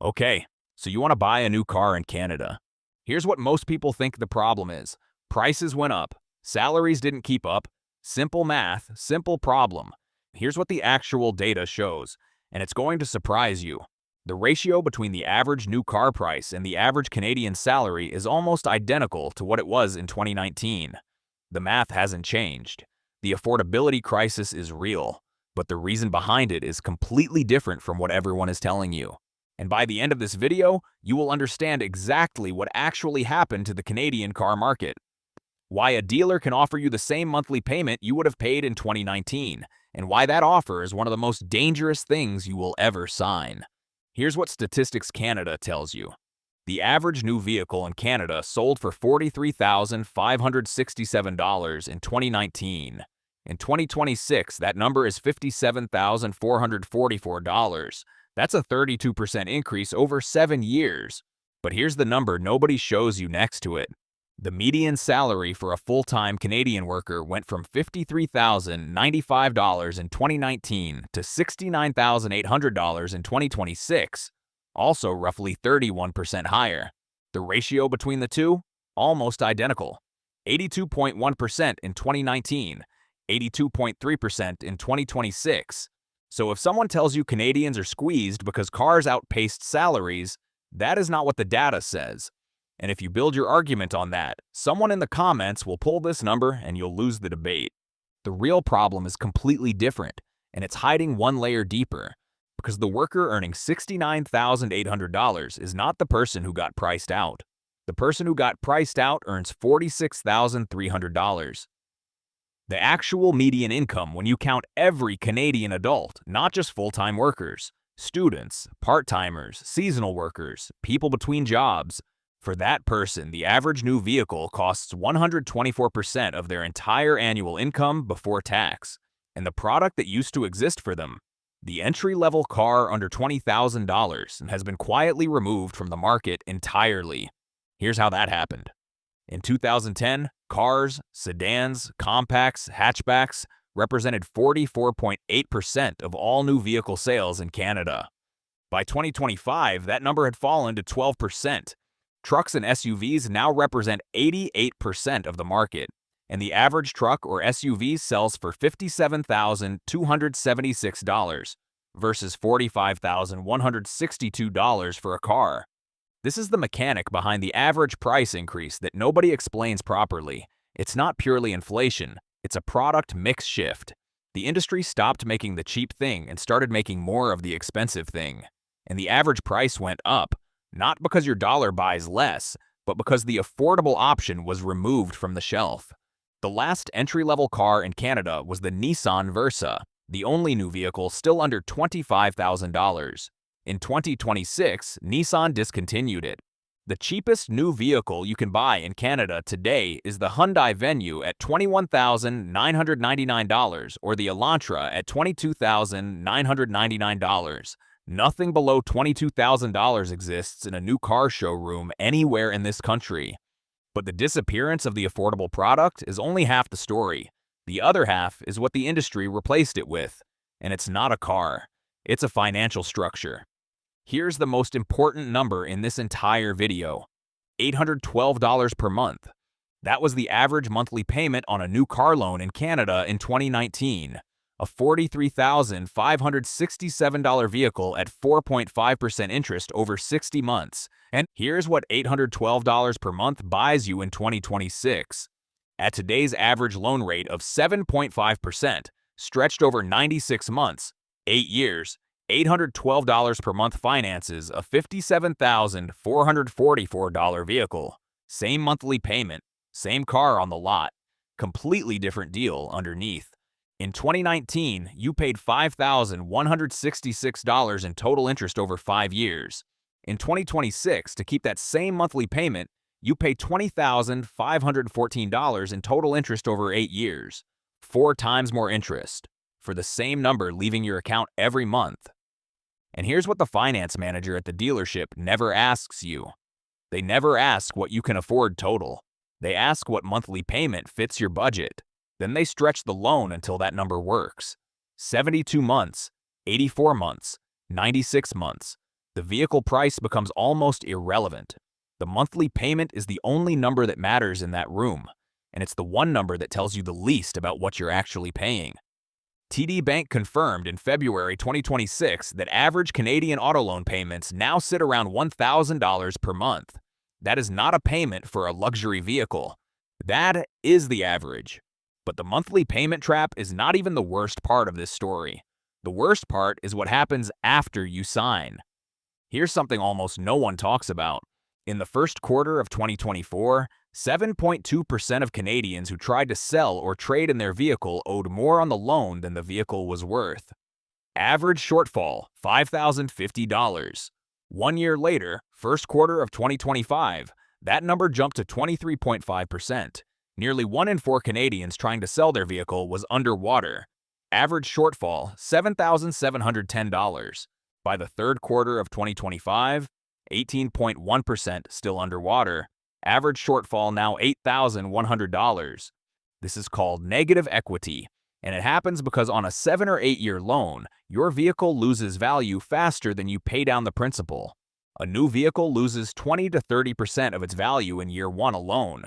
Okay, so you want to buy a new car in Canada. Here's what most people think the problem is. Prices went up, salaries didn't keep up, simple math, simple problem. Here's what the actual data shows, and it's going to surprise you. The ratio between the average new car price and the average Canadian salary is almost identical to what it was in 2019. The math hasn't changed. The affordability crisis is real, but the reason behind it is completely different from what everyone is telling you. And by the end of this video, you will understand exactly what actually happened to the Canadian car market. Why a dealer can offer you the same monthly payment you would have paid in 2019, and why that offer is one of the most dangerous things you will ever sign. Here's what Statistics Canada tells you. The average new vehicle in Canada sold for $43,567 in 2019. In 2026, that number is $57,444. That's a 32% increase over 7 years. But here's the number nobody shows you next to it. The median salary for a full-time Canadian worker went from $53,095 in 2019 to $69,800 in 2026, also roughly 31% higher. The ratio between the two? Almost identical. 82.1% in 2019, 82.3% in 2026. So if someone tells you Canadians are squeezed because cars outpaced salaries, that is not what the data says. And if you build your argument on that, someone in the comments will pull this number and you'll lose the debate. The real problem is completely different, and it's hiding one layer deeper. Because the worker earning $69,800 is not the person who got priced out. The person who got priced out earns $46,300. The actual median income when you count every Canadian adult, not just full-time workers, students, part-timers, seasonal workers, people between jobs. For that person, the average new vehicle costs 124% of their entire annual income before tax. And the product that used to exist for them, the entry-level car under $20,000, has been quietly removed from the market entirely. Here's how that happened. In 2010, cars, sedans, compacts, hatchbacks represented 44.8% of all new vehicle sales in Canada. By 2025, that number had fallen to 12%. Trucks and SUVs now represent 88% of the market, and the average truck or SUV sells for $57,276 versus $45,162 for a car. This is the mechanic behind the average price increase that nobody explains properly. It's not purely inflation, it's a product mix shift. The industry stopped making the cheap thing and started making more of the expensive thing. And the average price went up, not because your dollar buys less, but because the affordable option was removed from the shelf. The last entry-level car in Canada was the Nissan Versa, the only new vehicle still under $25,000. In 2026, Nissan discontinued it. The cheapest new vehicle you can buy in Canada today is the Hyundai Venue at $21,999 or the Elantra at $22,999. Nothing below $22,000 exists in a new car showroom anywhere in this country. But the disappearance of the affordable product is only half the story. The other half is what the industry replaced it with. And it's not a car. It's a financial structure. Here's the most important number in this entire video. $812 per month. That was the average monthly payment on a new car loan in Canada in 2019. A $43,567 vehicle at 4.5% interest over 60 months. And here's what $812 per month buys you in 2026. At today's average loan rate of 7.5%, stretched over 96 months, 8 years, $812 per month finances a $57,444 vehicle. Same monthly payment, same car on the lot, completely different deal underneath. In 2019, you paid $5,166 in total interest over 5 years. In 2026, to keep that same monthly payment, you pay $20,514 in total interest over 8 years. 4 times more interest, for the same number leaving your account every month. And here's what the finance manager at the dealership never asks you. They never ask what you can afford total. They ask what monthly payment fits your budget. Then they stretch the loan until that number works. 72 months, 84 months, 96 months. The vehicle price becomes almost irrelevant. The monthly payment is the only number that matters in that room, and it's the one number that tells you the least about what you're actually paying. TD Bank confirmed in February 2026 that average Canadian auto loan payments now sit around $1,000 per month. That is not a payment for a luxury vehicle. That is the average. But the monthly payment trap is not even the worst part of this story. The worst part is what happens after you sign. Here's something almost no one talks about. In the first quarter of 2024, 7.2% of Canadians who tried to sell or trade in their vehicle owed more on the loan than the vehicle was worth. Average shortfall, $5,050. 1 year later, first quarter of 2025, that number jumped to 23.5%. Nearly 1 in 4 Canadians trying to sell their vehicle was underwater. Average shortfall, $7,710. By the third quarter of 2025, 18.1% still underwater. Average shortfall now $8,100. This is called negative equity, and it happens because on a 7 or 8 year loan, your vehicle loses value faster than you pay down the principal. A new vehicle loses 20 to 30% of its value in year 1 alone.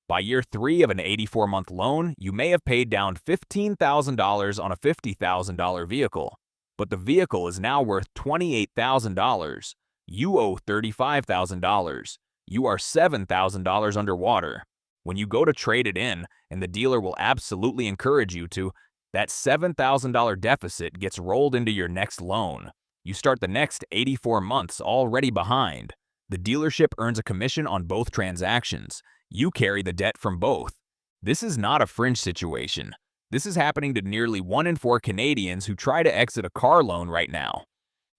By year 3 of an 84-month loan, you may have paid down $15,000 on a $50,000 vehicle, but the vehicle is now worth $28,000. You owe $35,000. You are $7,000 underwater. When you go to trade it in, and the dealer will absolutely encourage you to, that $7,000 deficit gets rolled into your next loan. You start the next 84 months already behind. The dealership earns a commission on both transactions. You carry the debt from both. This is not a fringe situation. This is happening to nearly 1 in 4 Canadians who try to exit a car loan right now.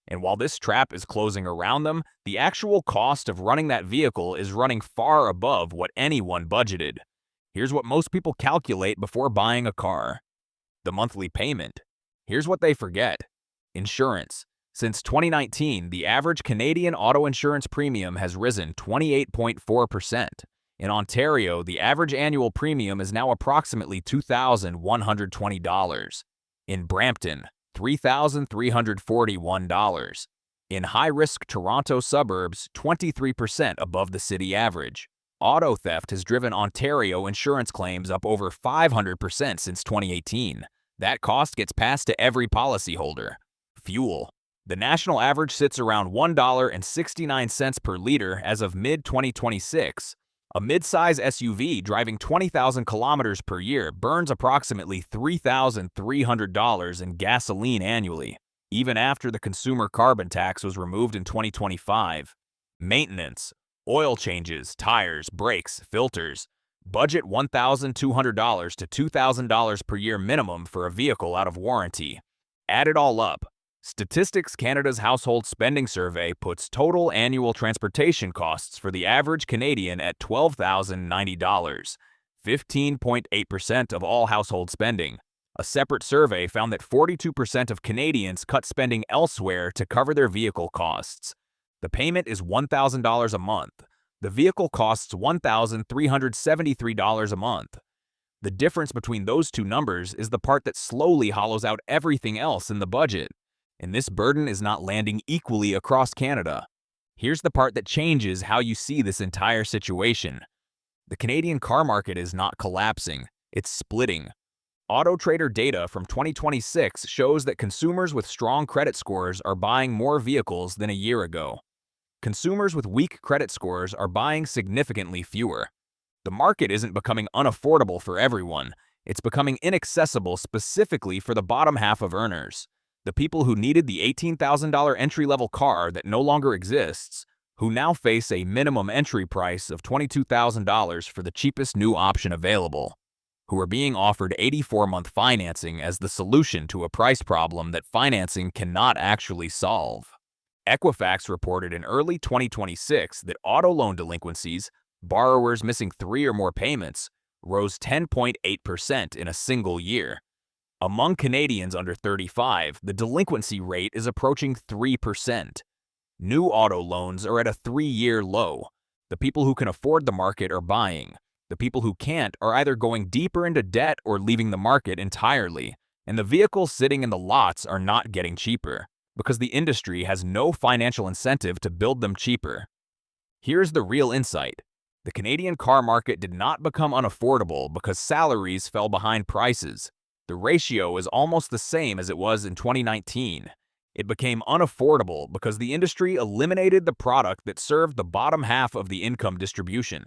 And while this trap is closing around them, the actual cost of running that vehicle is running far above what anyone budgeted. Here's what most people calculate before buying a car. The monthly payment. Here's what they forget. Insurance. Since 2019, the average Canadian auto insurance premium has risen 28.4%. In Ontario, the average annual premium is now approximately $2,120. In Brampton, $3,341. In high-risk Toronto suburbs, 23% above the city average. Auto theft has driven Ontario insurance claims up over 500% since 2018. That cost gets passed to every policyholder. Fuel. The national average sits around $1.69 per liter as of mid-2026. A mid-size SUV driving 20,000 kilometers per year burns approximately $3,300 in gasoline annually, even after the consumer carbon tax was removed in 2025. Maintenance, oil changes, tires, brakes, filters. Budget $1,200 to $2,000 per year minimum for a vehicle out of warranty. Add it all up. Statistics Canada's Household Spending Survey puts total annual transportation costs for the average Canadian at $12,090, 15.8% of all household spending. A separate survey found that 42% of Canadians cut spending elsewhere to cover their vehicle costs. The payment is $1,000 a month. The vehicle costs $1,373 a month. The difference between those two numbers is the part that slowly hollows out everything else in the budget. And this burden is not landing equally across Canada. Here's the part that changes how you see this entire situation. The Canadian car market is not collapsing, it's splitting. Auto Trader data from 2026 shows that consumers with strong credit scores are buying more vehicles than a year ago. Consumers with weak credit scores are buying significantly fewer. The market isn't becoming unaffordable for everyone, it's becoming inaccessible specifically for the bottom half of earners. The people who needed the $18,000 entry-level car that no longer exists, who now face a minimum entry price of $22,000 for the cheapest new option available, who are being offered 84-month financing as the solution to a price problem that financing cannot actually solve. Equifax reported in early 2026 that auto loan delinquencies, borrowers missing 3 or more payments, rose 10.8% in a single year. Among Canadians under 35, the delinquency rate is approaching 3%. New auto loans are at a 3-year low. The people who can afford the market are buying. The people who can't are either going deeper into debt or leaving the market entirely. And the vehicles sitting in the lots are not getting cheaper. Because the industry has no financial incentive to build them cheaper. Here's the real insight. The Canadian car market did not become unaffordable because salaries fell behind prices. The ratio is almost the same as it was in 2019. It became unaffordable because the industry eliminated the product that served the bottom half of the income distribution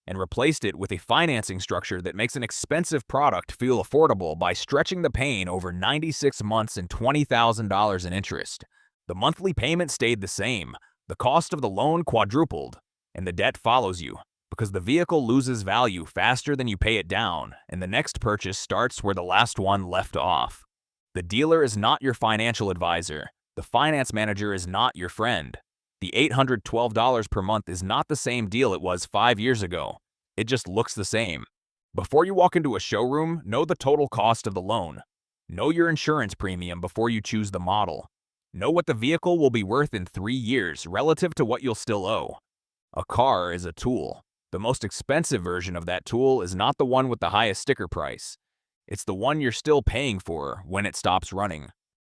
and replaced it with a financing structure that makes an expensive product feel affordable by stretching the pain over 96 months and $20,000 in interest. The monthly payment stayed the same, the cost of the loan quadrupled, and the debt follows you because the vehicle loses value faster than you pay it down, and the next purchase starts where the last one left off. The dealer is not your financial advisor. The finance manager is not your friend. The $812 per month is not the same deal it was 5 years ago. It just looks the same. Before you walk into a showroom, know the total cost of the loan. Know your insurance premium before you choose the model. Know what the vehicle will be worth in 3 years relative to what you'll still owe. A car is a tool. The most expensive version of that tool is not the one with the highest sticker price. It's the one you're still paying for when it stops running.